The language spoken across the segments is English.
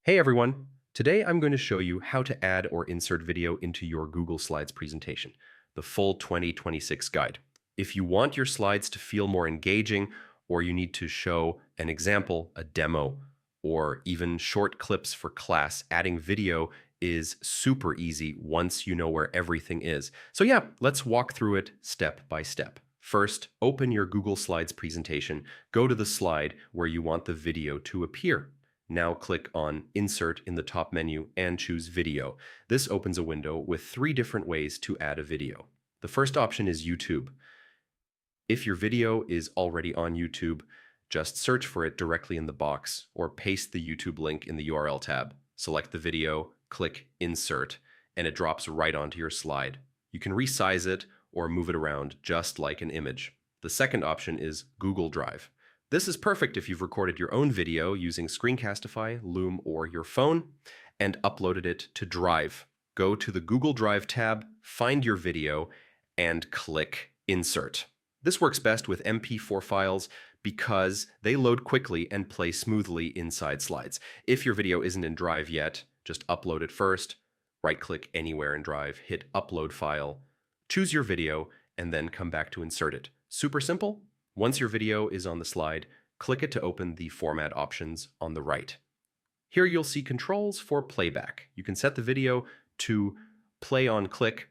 Hey everyone! Today I'm going to show you how to add or insert video into your Google Slides presentation, the full 2026 guide. If you want your slides to feel more engaging, or you need to show an example, a demo, or even short clips for class, adding video is super easy once you know where everything is. So yeah, let's walk through it step by step. First, open your Google Slides presentation, go to the slide where you want the video to appear. Now click on Insert in the top menu and choose Video. This opens a window with 3 different ways to add a video. The first option is YouTube. If your video is already on YouTube, just search for it directly in the box or paste the YouTube link in the URL tab. Select the video, click Insert, and it drops right onto your slide. You can resize it or move it around just like an image. The second option is Google Drive. This is perfect if you've recorded your own video using Screencastify, Loom, or your phone and uploaded it to Drive. Go to the Google Drive tab, find your video, and click Insert. This works best with MP4 files because they load quickly and play smoothly inside slides. If your video isn't in Drive yet, just upload it first, right-click anywhere in Drive, hit Upload File, choose your video, and then come back to insert it. Super simple. Once your video is on the slide, click it to open the format options on the right. Here you'll see controls for playback. You can set the video to play on click,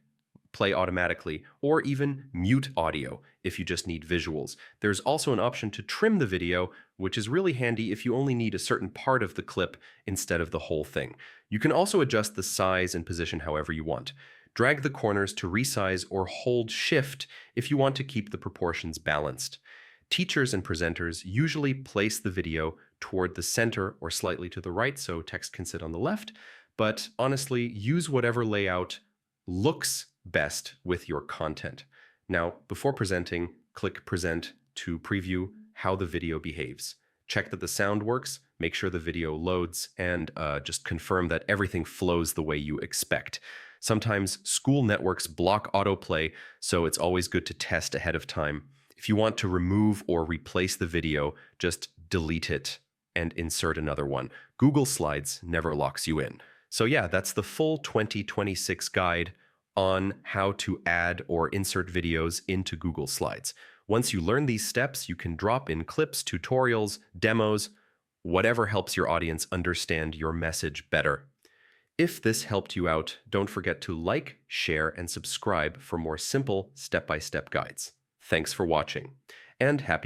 play automatically, or even mute audio if you just need visuals. There's also an option to trim the video, which is really handy if you only need a certain part of the clip instead of the whole thing. You can also adjust the size and position however you want. Drag the corners to resize or hold Shift if you want to keep the proportions balanced. Teachers and presenters usually place the video toward the center or slightly to the right so text can sit on the left, but honestly, use whatever layout looks best with your content. Now, before presenting, click Present to preview how the video behaves. Check that the sound works, make sure the video loads, and just confirm that everything flows the way you expect. Sometimes school networks block autoplay, so it's always good to test ahead of time. If you want to remove or replace the video, just delete it and insert another one. Google Slides never locks you in. So yeah, that's the full 2026 guide on how to add or insert videos into Google Slides. Once you learn these steps, you can drop in clips, tutorials, demos, whatever helps your audience understand your message better. If this helped you out, don't forget to like, share, and subscribe for more simple step-by-step guides. Thanks for watching, and happy